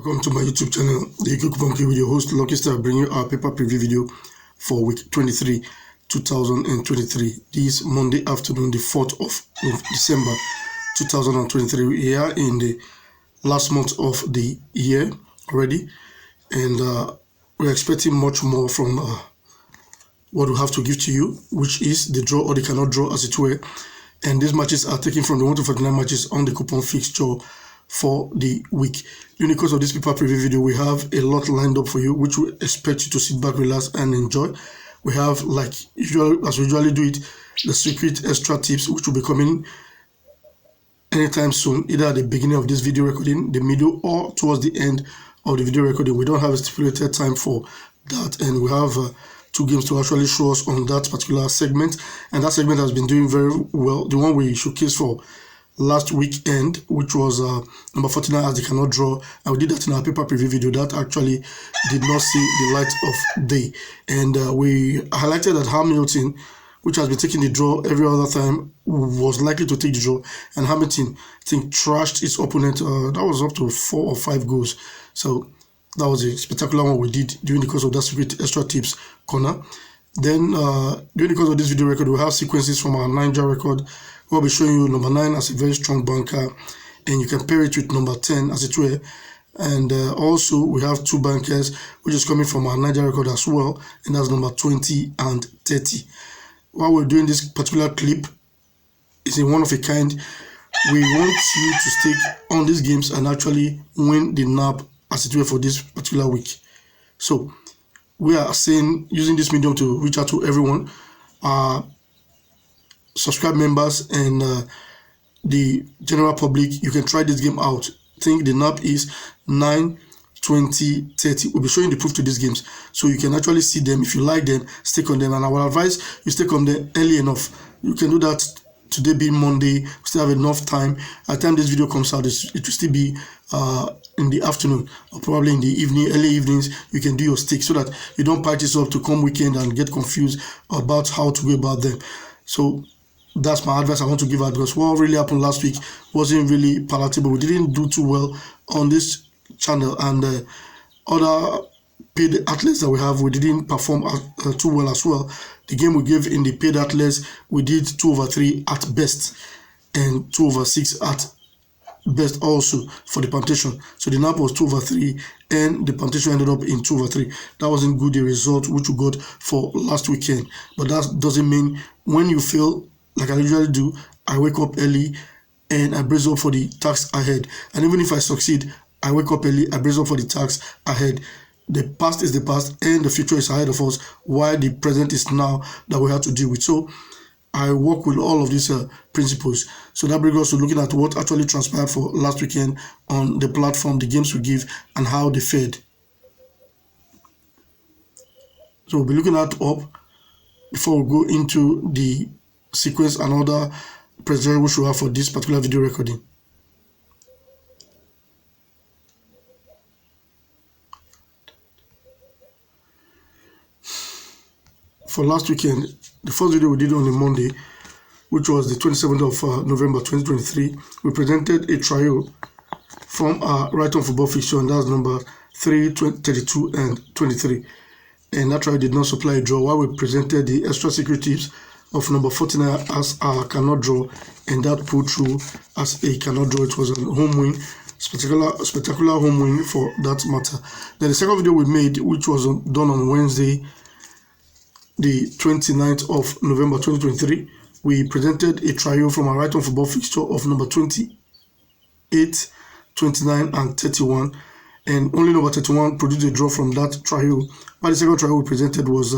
Welcome to my YouTube channel, the UK Coupon Key, with your host Lucky Star, bringing you our paper preview video for week 23, 2023. This Monday afternoon, the 4th of December, 2023. We are in the last month of the year already, and we're expecting much more from what we have to give to you, which is the draw or the cannot draw, as it were. And these matches are taken from the 1 to 49 matches on the coupon fixture for the week. During the course of this paper preview video, we have a lot lined up for you, which we expect you to sit back, relax, and enjoy. We have, like usual, as we usually do it, the secret extra tips, which will be coming anytime soon, either at the beginning of this video recording, the middle, or towards the end of the video recording. We don't have a stipulated time for that, and we have two games to actually show us on that particular segment, and that segment has been doing very well. The one we showcased for last weekend, which was number 49 as they cannot draw, and we did that in our paper preview video. That actually did not see the light of day, and we highlighted that Hamilton, which has been taking the draw every other time, was likely to take the draw, and Hamilton, I think, trashed its opponent. That was up to 4 or 5 goals, so that was a spectacular one we did during the course of that secret extra tips corner. Then during the course of this video record, we have sequences from our nija record. We'll be showing you number 9 as a very strong banker, and you can pair it with number 10 as it were. And also we have 2 bankers, which is coming from our nija record as well, and that's number 20 and 30. While we're doing this particular clip, it's a one of a kind. We want you to stick on these games and actually win the nap, as it were, for this particular week. So we are saying, using this medium to reach out to everyone, subscribe members and the general public. You can try this game out. I think the nap is 9, 20, 30. We'll be showing the proof to these games, so you can actually see them. If you like them, stick on them, and I will advise you stick on them early enough. You can do that today being Monday. We still have enough time. By the time this video comes out, it will still be in the afternoon, or probably in the evening, early evenings. You can do your stick so that you don't pack this up to come weekend and get confused about how to go about them. So that's my advice I want to give out, because what really happened last week wasn't really palatable. We didn't do too well on this channel, and other paid athletes that we have, we didn't perform too well as well. The game we gave in the paid athletes, we did 2/3 at best and 2/6 at best also for the permutation. So the nap was 2/3 and the permutation ended up in 2/3. That wasn't good, the result which we got for last weekend. But that doesn't mean when you fail, like I usually do, I wake up early and I brace up for the task ahead. And even if I succeed, I wake up early, I brace up for the task ahead. The past is the past and the future is ahead of us, while the present is now that we have to deal with. So I work with all of these principles. So that brings us to looking at what actually transpired for last weekend on the platform, the games we give, and how they fared. So we'll be looking at up before we go into the sequence and other presentation which we have for this particular video recording. For last weekend, the first video we did on a Monday, which was the 27th of November 2023, we presented a trio from our Right-On Football Fixture, and that's number 3, 32, and 23. And that trio did not supply a draw, while we presented the extra secret tips of number 49 as a cannot draw, and that pulled through as a cannot draw. It was a home win, spectacular home win for that matter. Then the second video we made, which was done on Wednesday, the 29th of November 2023, we presented a trio from our Right-On Football Fixture of number 28, 29, and 31, and only number 31 produced a draw from that trio. But the second trio we presented was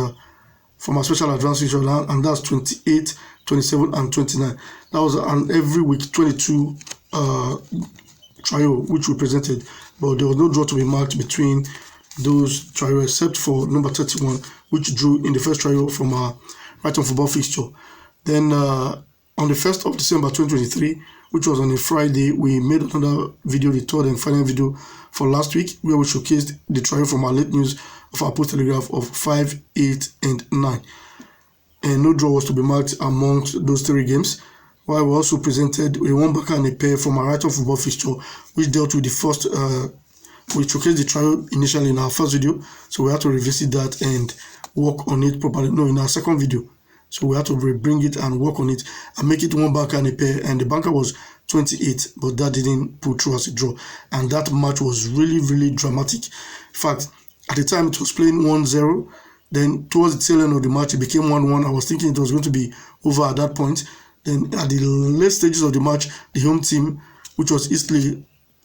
from our special advance fixture, and that's 28, 27, and 29. That was an every week 22 trio which we presented, but there was no draw to be marked between those trio except for number 31, which drew in the first trio from our Right-On Football Fixture. Then on the 1st of December 2023, which was on a Friday, we made another video, the third and final video for last week, where we showcased the trio from our late news of our Pools Telegraph of 5, 8, and 9. And no draw was to be marked amongst those 3 games. While we also presented a 1 backer and a pair from our Right-On Football Fixture, which dealt with the first we showcased the trial initially in our first video, so we had to revisit that and work on it properly. No, in our second video, so we had to bring it and work on it and make it one banker and a pair, and the banker was 28, but that didn't pull through as a draw, and that match was really dramatic. In fact, at the time it was playing 1-0, then towards the tail end of the match it became 1-1. I was thinking it was going to be over at that point. Then at the late stages of the match, the home team, which was Eastleigh,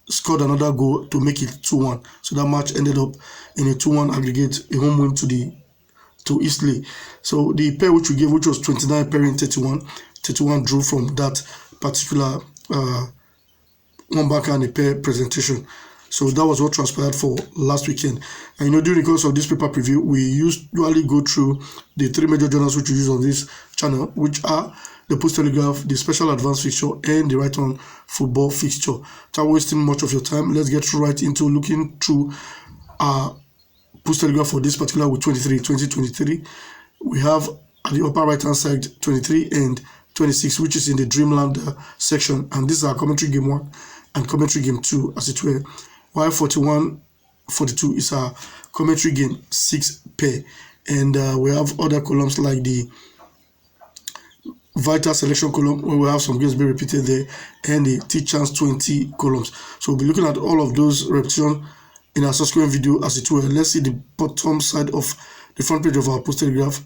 scored another goal to make it 2-1. So that match ended up in a 2-1 aggregate, a home win to Eastleigh. So the pair which we gave, which was 29 pairing 31 drew from that particular one banker and a pair presentation. So that was what transpired for last weekend. And during the course of this paper preview, we usually go through the three major journals which we use on this channel, which are the Pools Telegraph, the Special Advanced Fixture, and the Right-On Football Fixture. Without wasting much of your time, let's get right into looking through our Pools Telegraph for this particular week 2023. We have at the upper right hand side 23 and 26, which is in the Dreamland section, and this is our commentary game 1 and commentary game 2, as it were, while 41-42 is our commentary game 6 pair. And we have other columns like the Vital Selection column, where we have some games being repeated there, and the T-Chance 20 columns. So we'll be looking at all of those repetitions in our subsequent video, as it were. Let's see the bottom side of the front page of our Pools Telegraph.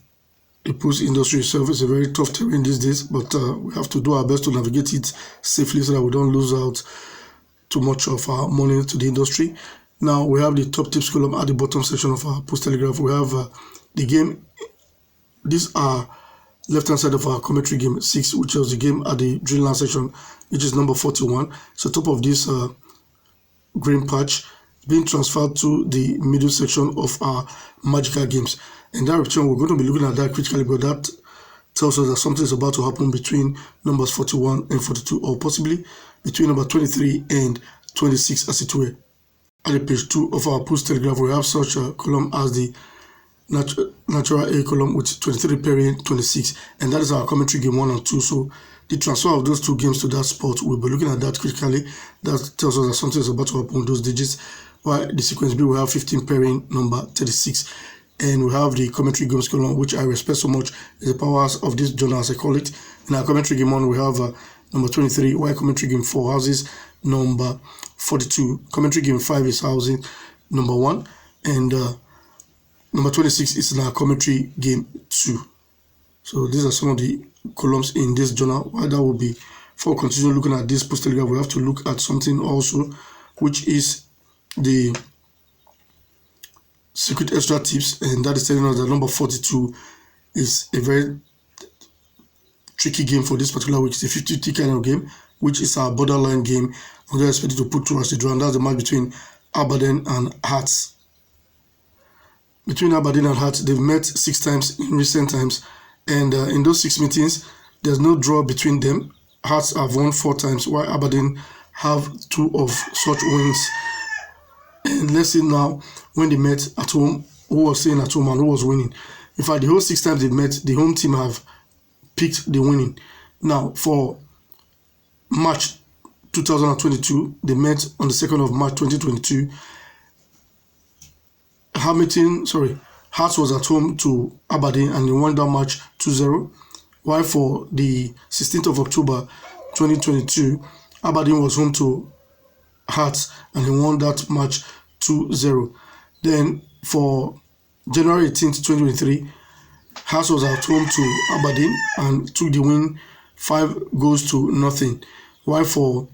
The pools industry itself is a very tough terrain these days, but we have to do our best to navigate it safely so that we don't lose out too much of our money to the industry. Now we have the top tips column at the bottom section of our Pools Telegraph. We have the game. These are left hand side of our commentary game 6, which was the game at the Dreamland section, which is number 41. So top of this green patch being transferred to the middle section of our magical games. And that repetition, we're going to be looking at that critically, but that tells us that something is about to happen between numbers 41 and 42, or possibly between number 23 and 26, as it were. At the page 2 of our Pools Telegraph, we have such a column as the natural A column with 23 pairing 26, and that is our commentary game 1 and 2. So the transfer of those two games to that spot, we'll be looking at that critically. That tells us that something is about to happen with those digits. While the sequence B, we have 15 pairing number 36. And we have the commentary games column, which I respect so much, is the powers of this journal, as I call it. In our commentary game 1, we have number 23, while commentary game 4 houses number 42. Commentary game 5 is housing number 1, and number 26 is in our commentary game 2. So these are some of the columns in this journal. While that will be, before we continue looking at this Pools Telegraph, we have to look at something also, which is the secret extra tips, and that is telling us that number 42 is a very tricky game for this particular week. It's a 50-50 kind of game, which is our borderline game. We're expected to put through as a draw, and that's the match between Aberdeen and Hearts. Between Aberdeen and Hearts, they've met 6 times in recent times, and in those 6 meetings, there's no draw between them. Hearts have won 4 times, while Aberdeen have 2 of such wins. And let's see now, when they met at home, who was staying at home and who was winning. In fact, the whole 6 times they met, the home team have picked the winning. Now, for March 2022, they met on the 2nd of March 2022. Hearts was at home to Aberdeen and they won that match 2-0. While for the 16th of October 2022, Aberdeen was home to Hearts and he won that match 2-0. Then for January 18th, 2023, Hearts was at home to Aberdeen and took the win 5-0. While for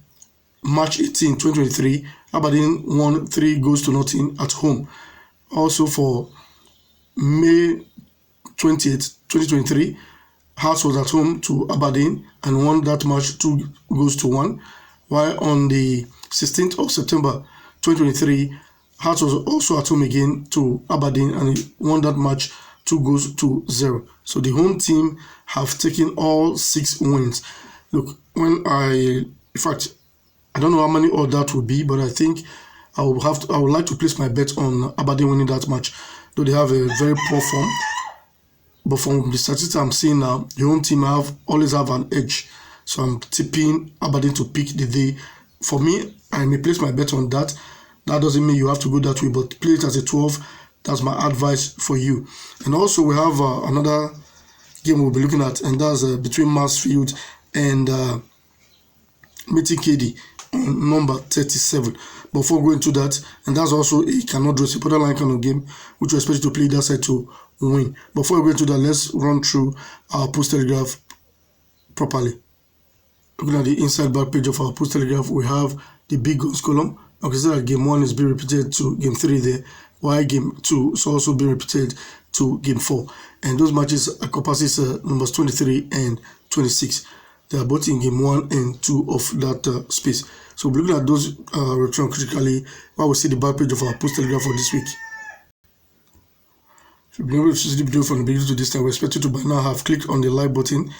March 18, 2023, Aberdeen won 3-0 at home. Also for May 20th, 2023, Hearts was at home to Aberdeen and won that match 2-1. While on the 16th of September 2023, Hearts was also at home again to Aberdeen and he won that match 2-0. So the home team have taken all 6 wins. Look, in fact, I don't know how many odd that would be, but I think I would like to place my bet on Aberdeen winning that match, though they have a very poor form. But from the statistics I'm seeing now, the home team always have an edge. So I'm tipping Aberdeen to pick the day. For me, I may place my bet on that, That doesn't mean you have to go that way, but play it as a 12. That's my advice for you. And also we have another game we'll be looking at, and that's between Mansfield and Meeting KD on number 37. Before going to that, and that's also a cannot draw, a borderline kind of game, which we expect to play that side to win. Before we go to that, let's run through our Pools Telegraph properly. Looking at the inside back page of our Pools Telegraph, we have the big guns column. Okay, so that game 1 is being repeated to game 3 there, while game 2 is also being repeated to game 4. And those matches encompasses numbers 23 and 26. They are both in game 1 and 2 of that space. So we're looking at those return critically while we see the back page of our Pools Telegraph for this week. If you've been able to see the video from the beginning to this time, we expect you to by now have clicked on the like button.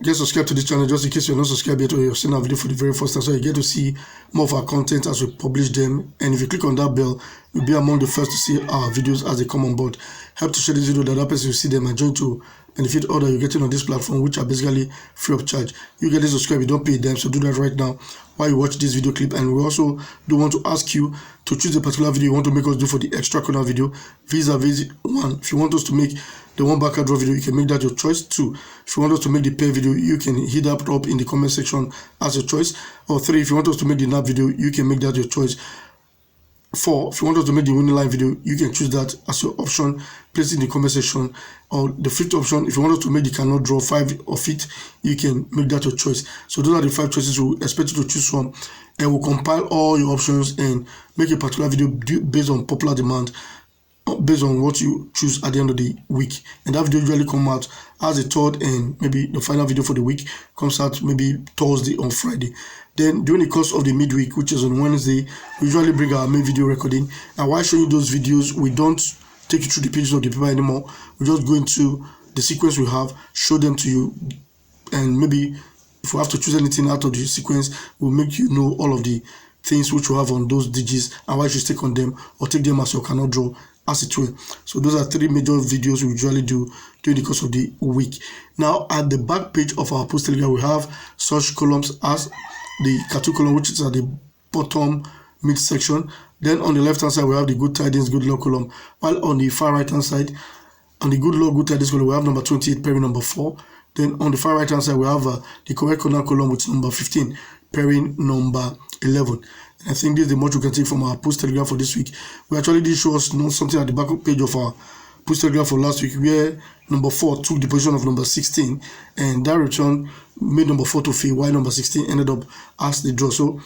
Get subscribed to this channel just in case you're not subscribed yet or you're seeing our video for the very first time, so you get to see more of our content as we publish them. And if you click on that bell, you'll be among the first to see our videos as they come on board. Help to share this video, that person will see them and join to benefit all that you're getting on this platform, which are basically free of charge. You get to subscribe, you don't pay them, so do that right now while you watch this video clip. And we also do want to ask you to choose a particular video you want to make us do for the extra corner video, vis-a-vis 1. If you want us to make the one back draw video, you can make that your choice. 2, if you want us to make the pair video, you can hit that up in the comment section as a choice. Or 3, if you want us to make the nap video, you can make that your choice. 4, if you want us to make the winning line video, you can choose that as your option, place it in the comment section. Or the 5th option, if you want us to make the cannot draw 5 of it, you can make that your choice. So those are the 5 choices we expect you to choose from, and we'll compile all your options and make a particular video based on popular demand, based on what you choose at the end of the week. And that video usually come out as a third, and maybe the final video for the week comes out maybe Thursday or Friday. Then during the course of the midweek, which is on Wednesday, we usually bring our main video recording, and while showing those videos, we don't take you through the pages of the paper anymore. We just go into the sequence we have, show them to you, and maybe if we have to choose anything out of the sequence, we'll make you know all of the things which we have on those digits and why you should stick on them or take them as your cannot draw as it will. So those are 3 major videos we usually do during the course of the week. Now at the back page of our Pools Telegraph, we have such columns as the cartoon column, which is at the bottom mid section. Then on the left hand side, we have the good tidings, good luck column, while on the far right hand side, on the good luck, good tidings column, we have number 28 pairing number 4. Then on the far right hand side, we have the correct corner column with number 15 pairing number 11. And I think this is the much we can take from our Pools Telegraph for this week. We actually did show us something at the back page of our Pools Telegraph for last week, where number 4 took the position of number 16, and that return made number 4 to fail, while number 16 ended up as the draw. So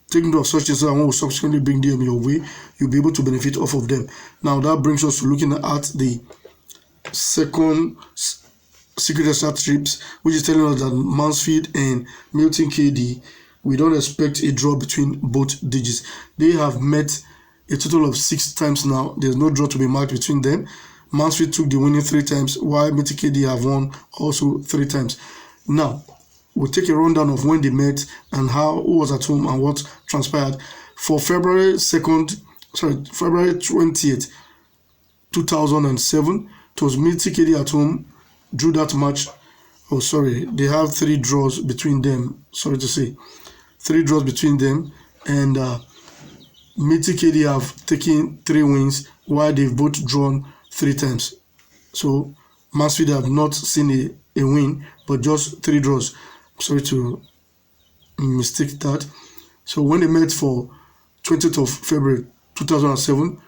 taking note of such things, so I want to subsequently bring them your way, you'll be able to benefit off of them. Now that brings us to looking at the second secret extra trips, which is telling us that Mansfield and Milton KD, we don't expect a draw between both digits. They have met a total of 6 times now. There's no draw to be marked between them. Mansfield took the winning 3 times, while Milton KD have won also 3 times. Now we'll take a rundown of when they met and who was at home and what transpired. For February 20th, 2007, it was Milton KD at home, drew that match. Oh, sorry, they have 3 draws between them. Sorry to say, 3 draws between them, and Milton KD have taken 3 wins, while they've both drawn 3 times. So Mansfield have not seen a win, but just 3 draws. Sorry to mistake that. So when they met for 20th of February 2007,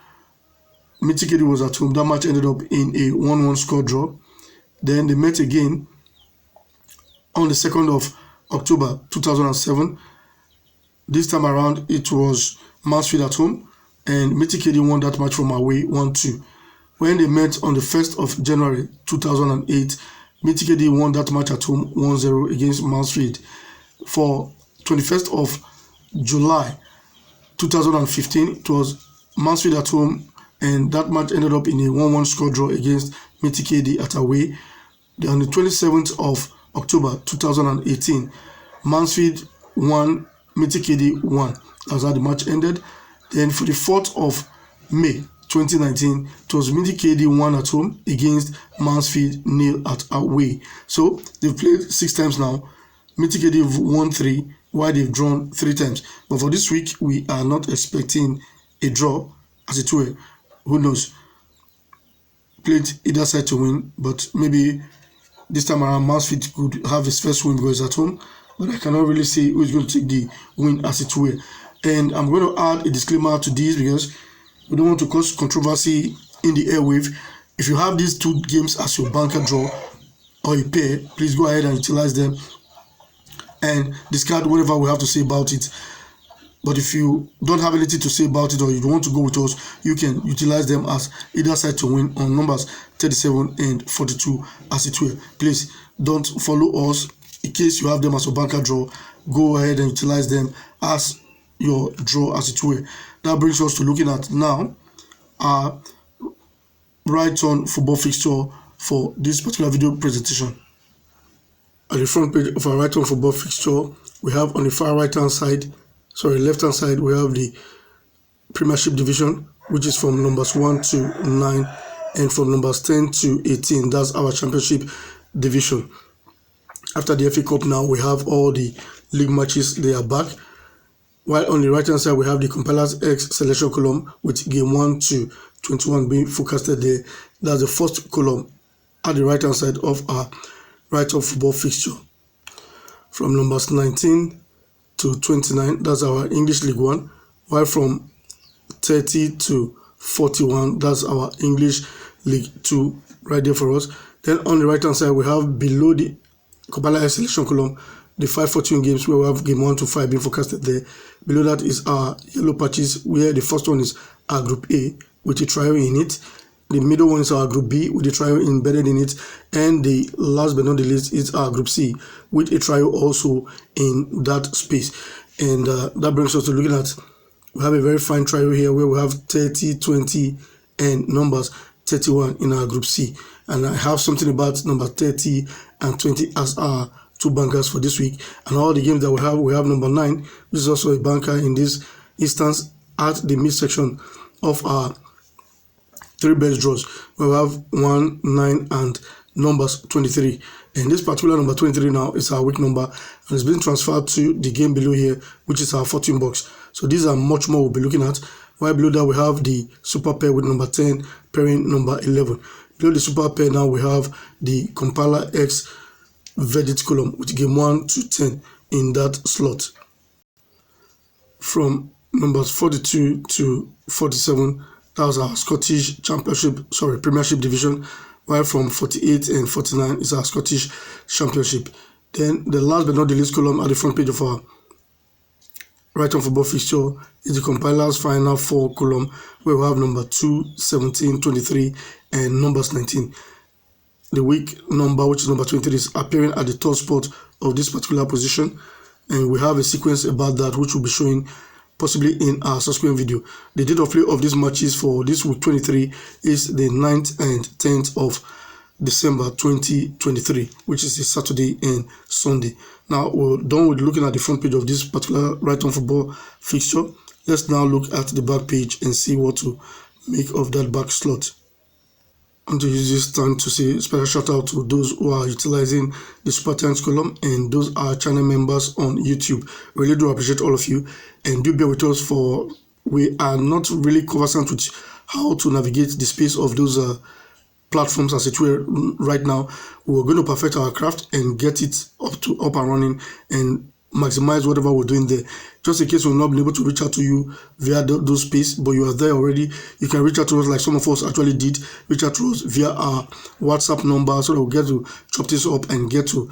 Milton KD was at home. That match ended up in a 1-1 score draw. Then they met again on the 2nd of October 2007. This time around, it was Mansfield at home, and Milton KD won that match from away 1-2. When they met on the 1st of January 2008, Milton KD won that match at home 1-0 against Mansfield. For 21st of July 2015, it was Mansfield at home, and that match ended up in a 1-1 score draw against Milton KD at away. Then on the 27th of October 2018, Mansfield won, Milton KD won. That's how the match ended. Then for the 4th of May 2019, it was Milton KD won at home against Mansfield 0 at away. So they've played 6 times now. Milton KD won 3, while they've drawn 3 times. But for this week, we are not expecting a draw, as it were. Who knows? Played either side to win, but maybe this time around, Mansfield could have his first win because it's at home. But I cannot really say who is going to take the win, as it were. And I'm going to add a disclaimer to this because we don't want to cause controversy in the airwave. If you have these 2 games as your banker draw or a pair, please go ahead and utilize them and discard whatever we have to say about it. But if you don't have anything to say about it or you don't want to go with us, you can utilize them as either side to win on numbers 37 and 42, as it were. Please don't follow us in case you have them as your banker draw. Go ahead and utilize them as your draw, as it were. That brings us to looking at now our Right-On football fixture for this particular video presentation. At the front page of our Right-On football fixture, we have on the far left hand side, we have the Premiership division, which is from numbers 1 to 9 and from numbers 10 to 18. That's our Championship division. After the FA Cup now, we have all the league matches, they are back. While on the right hand side, we have the Compilers X selection column with game 1 to 21 being forecasted there. That's the first column at the right hand side of our Right-On football fixture. From numbers 19 to 29, that's our English League 1. While from 30 to 41, that's our English League 2 right there for us. Then on the right hand side, we have below the Compilers selection column the 5-14 games where we have game 1 to 5 being forecasted there. Below that is our yellow patches, where the first one is our Group A with a trial in it. The middle one is our Group B with a trial embedded in it. And the last but not the least is our Group C with a trial also in that space. And that brings us to looking at, we have a very fine trial here where we have 30, 20 and numbers 31 in our Group C. And I have something about number 30 and 20 as our 2 bankers for this week. And all the games that we have number 9, which is also a banker in this instance at the midsection of our 3 best draws. We have 1, 9 and numbers 23. And this particular number 23 now is our week number and it's been transferred to the game below here, which is our 14 box. So these are much more we'll be looking at. While below that we have the super pair with number 10 pairing number 11. Below the super pair now we have the Compiler X verdict column with game 1 to 10 in that slot. From numbers 42 to 47, that was our Scottish Premiership division, while from 48 and 49 is our Scottish Championship. Then the last but not the least column at the front page of our Right-On football fixture is the Compilers final 4 column, where we have number 2, 17, 23 and numbers 19. The week number, which is number 23, is appearing at the 3rd spot of this particular position, and we have a sequence about that which will be showing possibly in our subsequent video. The date of play of these matches for this week 23 is the 9th and 10th of December 2023, which is a Saturday and Sunday. Now we're done with looking at the front page of this particular Right-On football fixture. Let's now look at the back page and see what to make of that back slot. I want to use this time to say a special shout out to those who are utilizing the Super Thanks column and those are channel members on YouTube. Really do appreciate all of you, and do bear with us for we are not really conversant with how to navigate the space of those platforms as it were right now. We're going to perfect our craft and get it up and running and maximize whatever we're doing there. Just in case we're not been able to reach out to you via those space, but you are there already, you can reach out to us like some of us actually did. Reach out to us via our WhatsApp number so that we'll get to chop this up and get to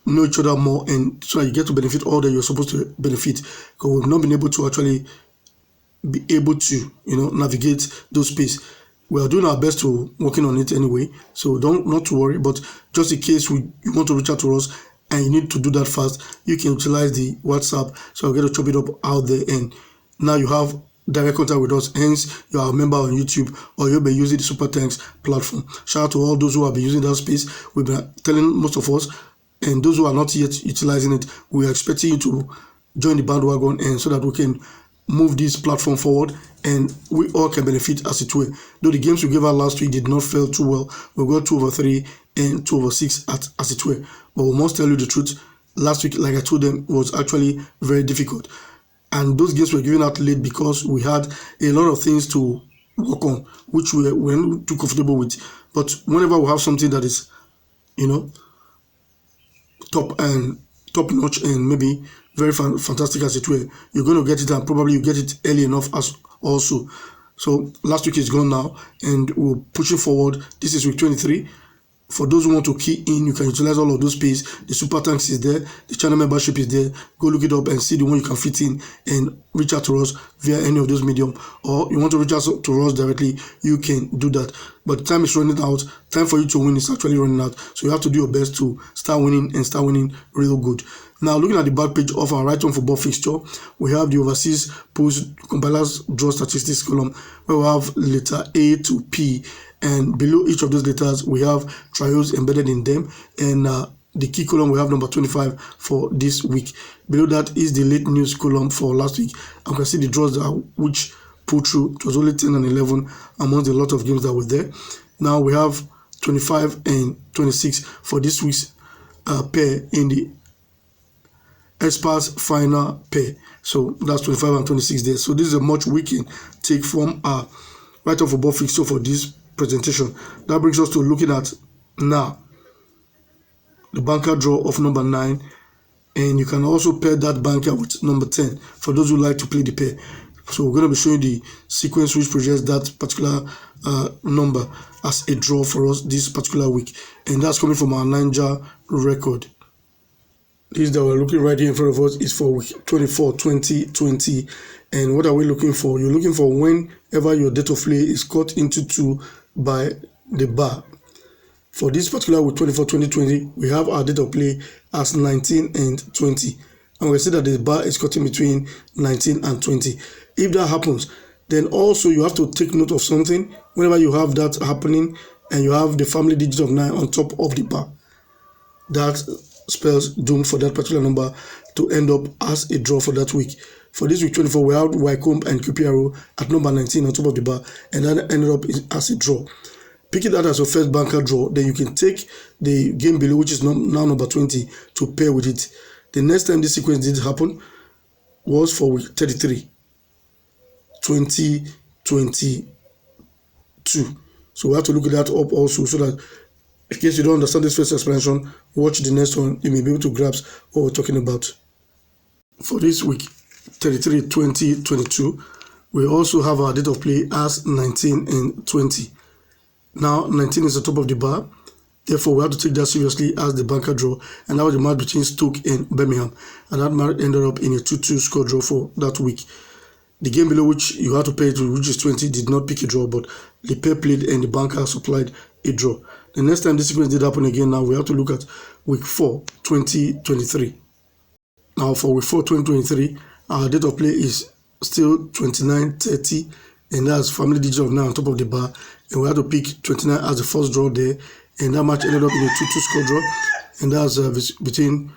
know each other more, and so that you get to benefit all that you're supposed to benefit, because we've not been able to actually be able to navigate those space. We are doing our best to working on it anyway, so not to worry. But just in case you want to reach out to us and you need to do that fast, you can utilize the WhatsApp, so I'll get to chop it up out there, and now you have direct contact with us. Hence, you are a member on YouTube or you'll be using the Super Thanks platform. Shout out to all those who have been using that space. We've been telling most of us, and those who are not yet utilizing it, we are expecting you to join the bandwagon, and so that we can move this platform forward and we all can benefit as it were. Though the games we gave out last week did not fare too well, we got 2/3 and 2/6 as it were. But we must tell you the truth, last week, like I told them, was actually very difficult. And those games were given out late because we had a lot of things to work on, which we're not too comfortable with. But whenever we have something that is, top notch and maybe very fantastic as it were, you're going to get it, and probably you get it early enough as also. So last week is gone now, and we're pushing forward. This is week 23. For those who want to key in, you can utilize all of those pays. The super thanks is there, the channel membership is there. Go look it up and see the one you can fit in, and reach out to us via any of those medium. Or you want to reach out to us directly, you can do that. But time is running out. Time for you to win is actually running out. So you have to do your best to start winning, and start winning real good. Now, looking at the back page of our Right-On Football Fixture, we have the overseas Pools compilers draw statistics column, where we have letter A to P, and below each of those letters we have trials embedded in them, and the key column we have number 25 for this week. Below that is the late news column for last week. You can see the draws which pulled through. It was only 10 and 11 amongst a lot of games that were there. Now we have 25 and 26 for this week's pair in the Experts final pair. So that's 25 and 26 there. So this is a much we can take from our Right-On Football Fixture for this presentation. That brings us to looking at now the banker draw of number 9, and you can also pair that banker with number 10 for those who like to play the pair. So we're going to be showing the sequence which projects that particular number as a draw for us this particular week, and that's coming from our nija record. This that we're looking right here in front of us is for week 24, 2020. And what are we looking for? You're looking for whenever your date of play is cut into 2 by the bar. For this particular week 24, 2020, we have our date of play as 19 and 20. And we see that the bar is cutting between 19 and 20. If that happens, then also you have to take note of something. Whenever you have that happening and you have the family digit of 9 on top of the bar, that spells doom for that particular number to end up as a draw for that week. For this week 24, we have Wycombe and QPRO at number 19 on top of the bar, and that ended up as a draw. Picking that as your first banker draw, then you can take the game below, which is now number 20, to pair with it. The next time this sequence did happen was for week 33, 2022. So we have to look at that up also, so that in case you don't understand this first explanation, watch the next one. You may be able to grasp what we're talking about. For this week, 33, 2022, we also have our date of play as 19 and 20. Now, 19 is the top of the bar. Therefore, we have to take that seriously as the banker draw. And that was the match between Stoke and Birmingham. And that match ended up in a 2-2 score draw for that week. The game below, which you had to pay to, which is 20, did not pick a draw, but the pair played and the banker supplied a draw. The next time this sequence did happen again, now we have to look at week 4, 2023. Now for week 4, 2023, our date of play is still 29, 30, and that's family digit of 9 on top of the bar. And we have to pick 29 as the first draw there, and that match ended up in a 2-2 score draw, and that's between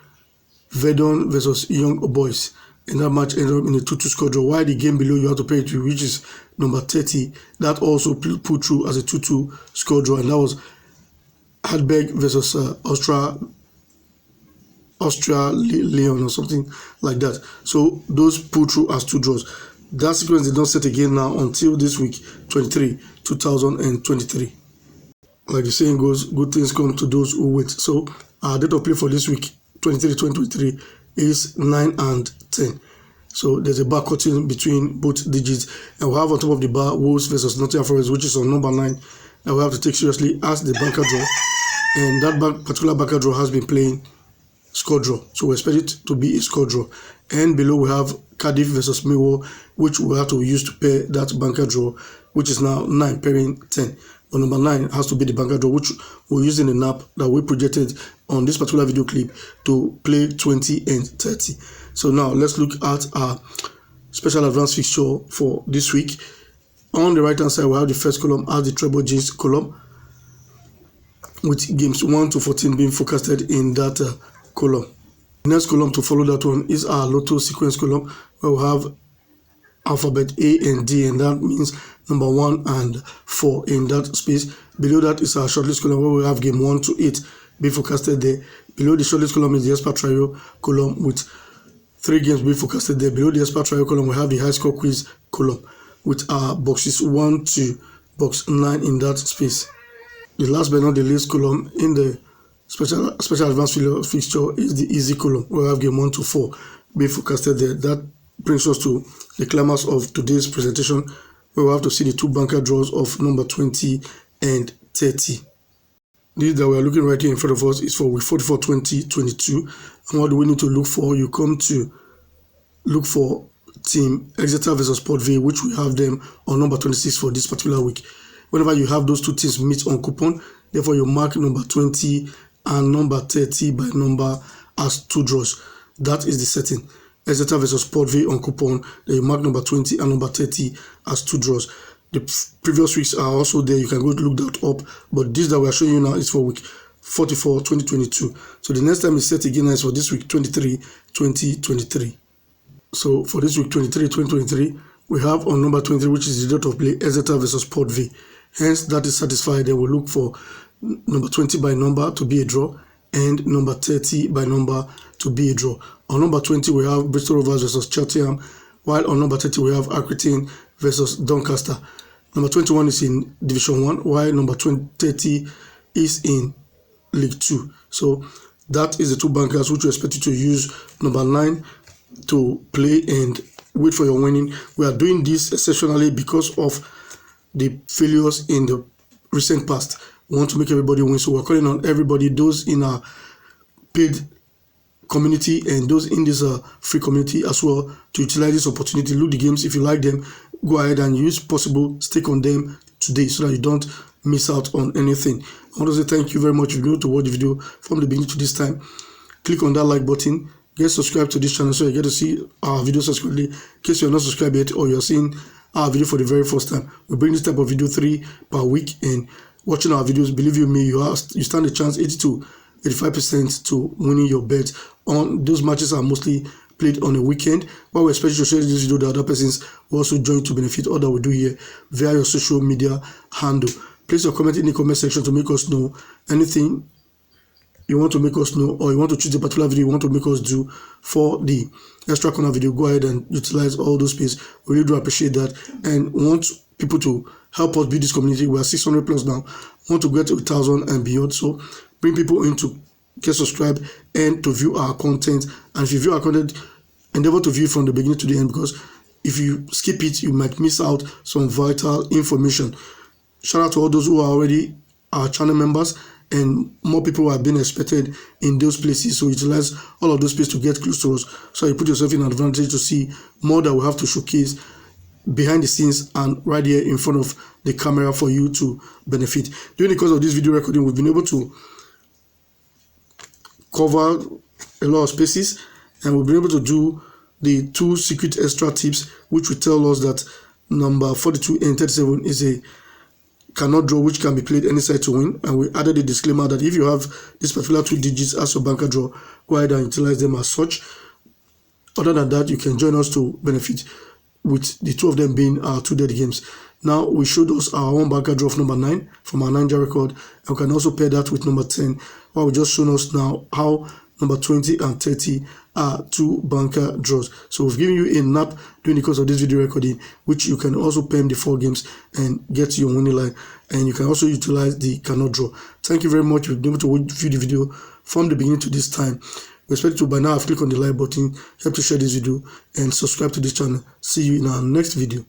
Verdon versus Young Boys. And that match ended up in a 2-2 score draw. While the game below you have to pay to, which is number 30, that also put through as a 2-2 score draw, and that was Hadberg versus Austria Leon or something like that. So those pull through as 2 draws. That sequence did not set again now until this week 23, 2023. Like the saying goes, good things come to those who wait. So our date of play for this week 23, 2023 is 9 and 10. So there's a bar cutting between both digits, and we have on top of the bar Wolves versus Nottingham Forest, which is on number 9, that we have to take seriously as the banker draw. And that particular banker draw has been playing score draw, so we expect it to be a score draw. And below we have Cardiff versus Millwall, which we have to use to pair that banker draw, which is now 9 pairing 10. But number 9 has to be the banker draw, which we're using an app that we projected on this particular video clip to play 20 and 30. So now let's look at our special advanced fixture for this week. On the right hand side, we have the first column as the treble G's column, with games 1 to 14 being forecasted in that column. The next column to follow that one is our lotto sequence column, where we have alphabet A and D, and that means number 1 and 4 in that space. Below that is our shortlist column, where we have game 1 to 8 being forecasted there. Below the shortlist column is the expert trio column with 3 games being forecasted there. Below the expert trio column, we have the high score quiz column with our boxes 1 to box 9 in that space. The last but not the least column in the special advanced fixture is the easy column, where we have game 1 to 4 being forecasted there. That brings us to the climax of today's presentation, where we have to see the 2 banker draws of number 20 and 30. This that we are looking right here in front of us is for week 44 2022. And what do we need to look for? You come to look for team Exeter versus Port Vale, which we have them on number 26 for this particular week. Whenever you have those 2 teams meet on coupon, therefore you mark number 20 and number 30 by number as 2 draws. That is the setting. Exeter versus Port Vale on coupon, then you mark number 20 and number 30 as 2 draws. The previous weeks are also there. You can go look that up. But this that we are showing you now is for week 44 2022. So the next time is set again is for this week 23 2023. So for this week 23 2023, we have on number 23, which is the date of play, Exeter versus Port Vale. Hence, that is satisfied. Then we'll look for number 20 by number to be a draw and number 30 by number to be a draw. On number 20, we have Bristol Rovers versus Cheltenham, while on number 30, we have Accrington versus Doncaster. Number 21 is in Division 1, while number 30 is in League 2. So that is the 2 bankers which we expect you to use number 9 to play and wait for your winning. We are doing this exceptionally because of the failures in the recent past. We want to make everybody win, so we're calling on everybody, those in our paid community and those in this free community as well, to utilize this opportunity. Look the games. If you like them, go ahead and use possible stick on them today so that you don't miss out on anything. I want to say thank you very much. If you're able to watch the video from the beginning to this time, click on that like button, get subscribed to this channel so you get to see our videos subsequently. In case you're not subscribed yet or you're seeing our video for the very first time, we bring this type of video 3 per week, and watching our videos, believe you me, you stand a chance 80 to 85% to winning your bet. On those matches are mostly played on a weekend, but we expect you to share this video that other persons will also join to benefit all that we do here via your social media handle. Place your comment in the comment section to make us know anything you want to make us know, or you want to choose a particular video you want to make us do for the extra corner video. Go ahead and utilize all those space. We really do appreciate that, and want people to help us build this community. We are 600 plus now. We want to get to 1,000 and beyond. So bring people in to get subscribed and to view our content. And if you view our content, endeavor to view from the beginning to the end, because if you skip it, you might miss out some vital information. Shout out to all those who are already our channel members, and more people are being expected in those places. So utilize all of those places to get close to us, so you put yourself in an advantage to see more that we have to showcase behind the scenes and right here in front of the camera for you to benefit. During the course of this video recording, we've been able to cover a lot of spaces, and we've been able to do the 2 secret extra tips, which will tell us that number 42 and 37 is a cannot draw, which can be played any side to win. And we added a disclaimer that if you have this particular 2 digits as your banker draw, go ahead and utilize them as such. Other than that, you can join us to benefit with the 2 of them being our 2 dead games. Now we showed us our own banker draw of number 9 from our Nija record, and we can also pair that with number 10. Well, we just shown us now how number 20 and 30 are 2 banker draws. So we've given you a nap during the course of this video recording, which you can also pair the 4 games and get your winning line, and you can also utilize the cannot draw. Thank you very much. You've been able to view the video from the beginning to this time. We expect you by now have clicked on the like button, help to share this video, and subscribe to this channel. See you in our next video.